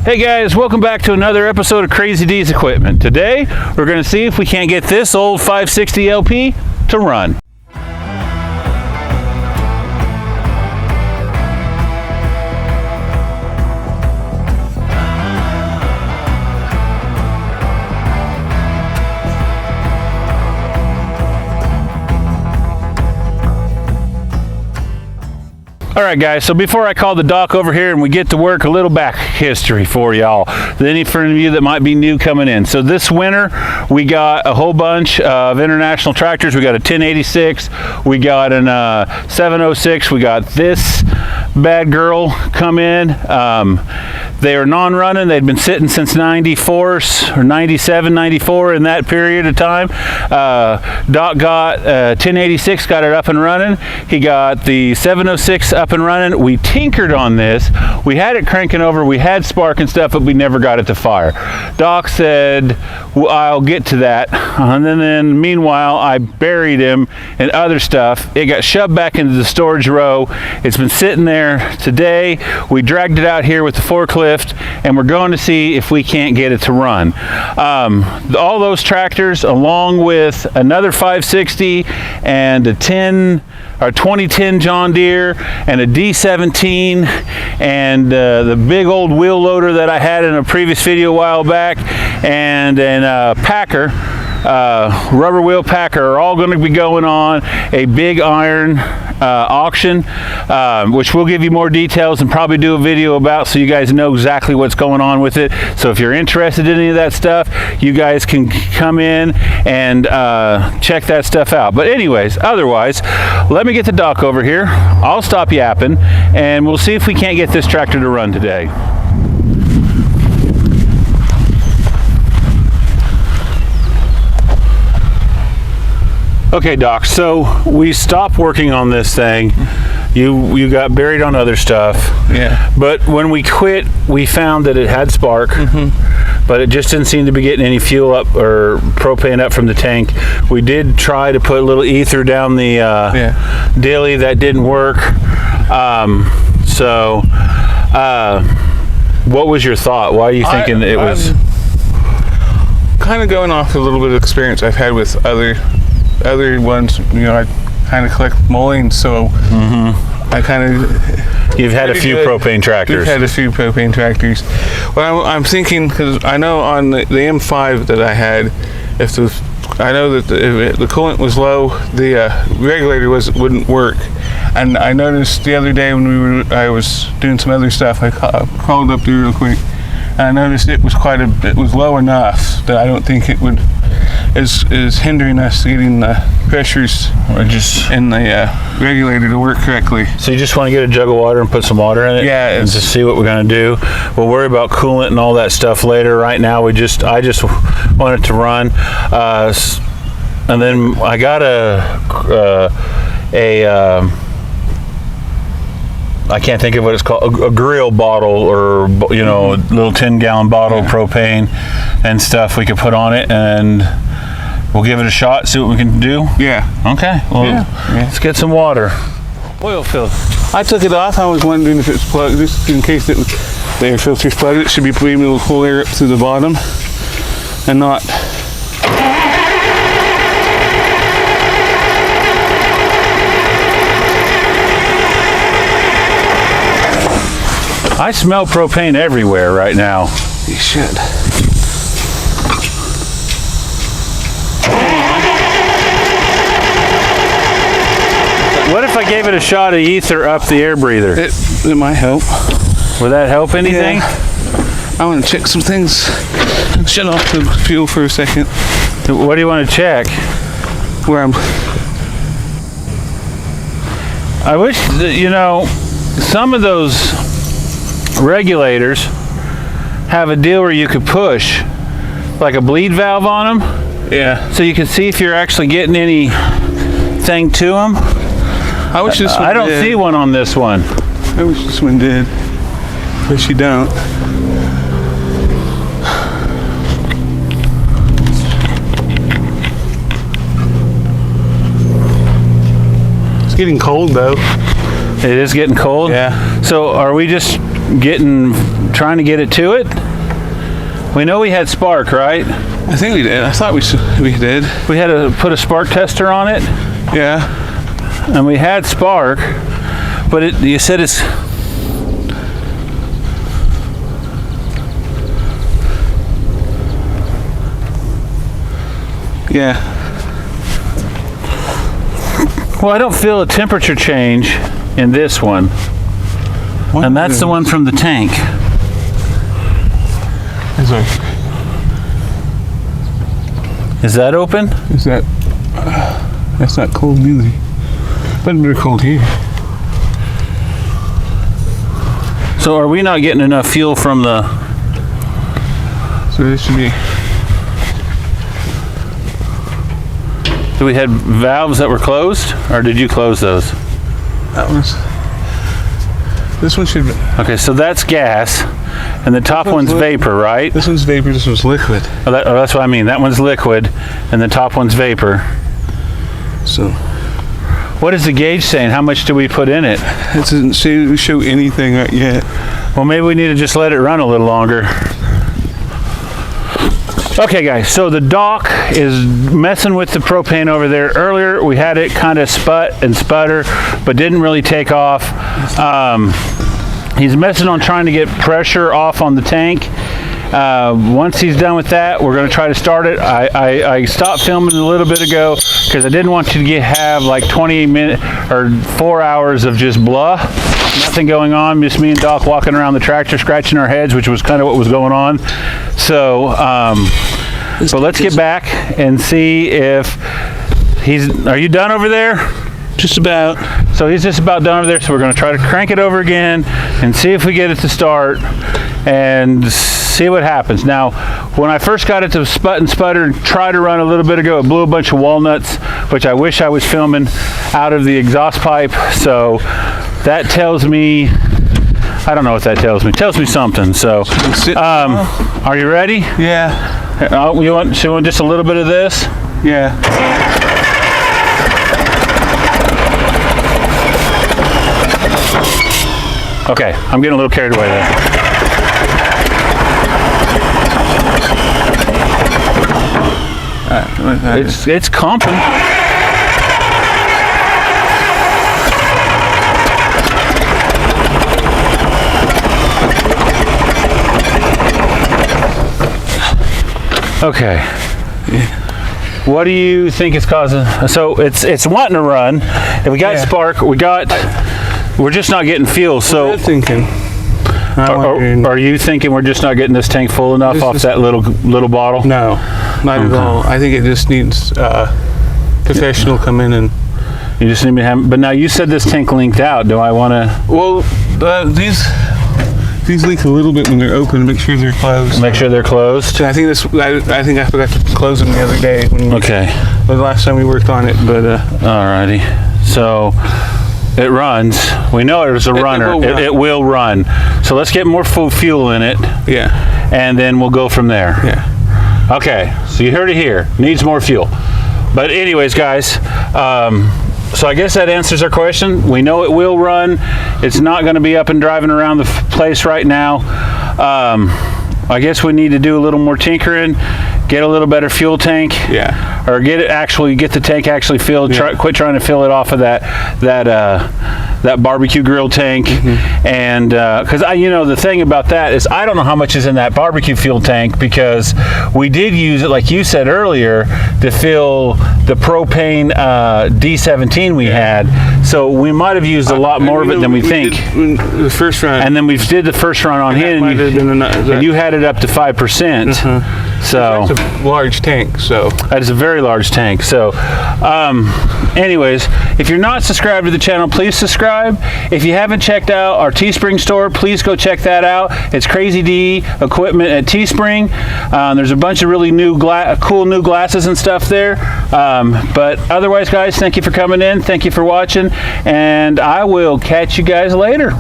Hey guys, welcome back to another episode of Crazy D's Equipment. Today, we're going to see if we can't get this old 560 LP to run. Alright guys, so before I call the doc over here and we get to work, a little back history for y'all. Any for any of you that might be new coming in. So this winter, we got a whole bunch of international tractors. We got a 1086, we got an 706, we got this bad girl come in. They are non-running. They'd been sitting since 94 or 97, 94 in that period of time. Doc got 1086, got it up and running. He got the 706 up and running. We tinkered on this. We had it cranking over. We had spark and stuff, but we never got it to fire. Doc said, well, I'll get to that. And then meanwhile, I buried him in other stuff. It got shoved back into the storage row. It's been sitting there today. We dragged it out here with the forklift, and we're going to see if we can't get it to run. All those tractors, along with another 560 and a 2010 John Deere and a D17 and the big old wheel loader that I had in a previous video a while back, and a Packer, rubber wheel Packer, are all going to be going on a big iron auction, which we'll give you more details and probably do a video about, so you guys know exactly what's going on with it. So if you're interested in any of that stuff, you guys can come in and check that stuff out. But anyways, otherwise, let me get the doc over here. I'll stop yapping and we'll see if we can't get this tractor to run today. Okay, Doc, so we stopped working on this thing. You got buried on other stuff. Yeah. But when we quit, we found that it had spark, but it just didn't seem to be getting any fuel up or propane up from the tank. We did try to put a little ether down the daily. That didn't work. What was your thought? Why are you thinking it was? Kind of going off a little bit of experience I've had with other ones. You know, I kind of collect mulings, so I kind of. You've had a few propane tractors. We've had a few propane tractors. Well, I'm thinking, because I know on the M5 that I had, I know that if the coolant was low, the regulator wouldn't work. And I noticed the other day when I was doing some other stuff, I crawled up there real quick, and I noticed it was low enough that I don't think it is hindering us getting the pressures in the regulator to work correctly. So you just want to get a jug of water and put some water in it? Yeah. And just see what we're going to do. We'll worry about coolant and all that stuff later. Right now, I just want it to run. And then I got I can't think of what it's called, a grill bottle, or, you know, a little 10-gallon bottle of propane and stuff we could put on it, and we'll give it a shot, see what we can do. Yeah. Okay. Well, let's get some water. Oil filter. I took it off. I was wondering if it's plugged, just in case the air filter's plugged. It should be able to pull air up through the bottom and not. I smell propane everywhere right now. You should. What if I gave it a shot of ether up the air breather? It might help. Would that help anything? Yeah. I want to check some things. Shut off the fuel for a second. What do you want to check? Where I'm. I wish that, you know, some of those regulators have a deal where you could push like a bleed valve on them. Yeah. So you can see if you're actually getting anything to them. I wish this one I don't see one on this one. I wish this one did. But you don't. It's getting cold though. It is getting cold? Yeah. So are we just trying to get it to it? We know we had spark, right? I think we did. I thought we did. We had to put a spark tester on it, Yeah. and we had spark, but you said it's... Yeah. Well, I don't feel a temperature change in this one. And that's the one from the tank. Is that open? Is that? That's not cold either. But it's cold here. So are we not getting enough fuel from the... So this should be. Do we had valves that were closed, or did you close those? That was. This one should be. Okay, so that's gas, and the top one's vapor, right? This one's vapor. This one's liquid. That's what I mean. That one's liquid, and the top one's vapor. So. What is the gauge saying? How much do we put in it? It doesn't show anything right yet. Well, maybe we need to just let it run a little longer. Okay, guys, so the dock is messing with the propane over there. Earlier, we had it kind of sput and sputter, but didn't really take off. He's messing on trying to get pressure off on the tank. Once he's done with that, we're going to try to start it. I stopped filming a little bit ago because I didn't want you to have like 20 minutes or 4 hours of just blah. Nothing going on, just me and Doc walking around the tractor scratching our heads, which was kind of what was going on. So, so let's get back and see if are you done over there? Just about. So he's just about done over there, so we're going to try to crank it over again and see if we get it to start and see what happens. Now, when I first got it to sput and sputter and try to run a little bit ago, it blew a bunch of walnuts, which I wish I was filming out of the exhaust pipe. So that tells me, I don't know what that tells me. It tells me something. So, are you ready? Yeah. You want just a little bit of this? Yeah. Okay, I'm getting a little carried away there. It's comping. Okay. What do you think is causing? So it's wanting to run. If we got spark, we're just not getting fuel. So I'm thinking. Are you thinking we're just not getting this tank full enough off that little bottle? No, not at all. I think it just needs professional come in and. You just need to have. But now you said this tank linked out. Do I want to? Well, these leak a little bit when they're open. Make sure they're closed. Make sure they're closed. I think I forgot to close them the other day. The last time we worked on it, but. Alrighty. So. It runs. We know there's a runner. It will run. So let's get more fuel in it. Yeah. And then we'll go from there. Yeah. Okay. So you heard it here. Needs more fuel. But anyways, guys, so I guess that answers our question. We know it will run. It's not going to be up and driving around the place right now. I guess we need to do a little more tinkering. Get a little better fuel tank. Yeah. Or get the tank actually filled. Yeah. Quit trying to fill it off of that barbecue grill tank. And because the thing about that is I don't know how much is in that barbecue fuel tank because we did use it, like you said earlier, to fill the propane D17 we had. So we might have used a lot more of it than we think. The first run. And then we did the first run on here, and you had it up to 5%. So that's a large tank. So that is a very large tank. So anyways, if you're not subscribed to the channel, please subscribe. If you haven't checked out our Teespring store, please go check that out. It's Crazy D Equipment at Teespring. There's a bunch of really cool new glasses and stuff there. But otherwise, guys, thank you for coming in. Thank you for watching, and I will catch you guys later.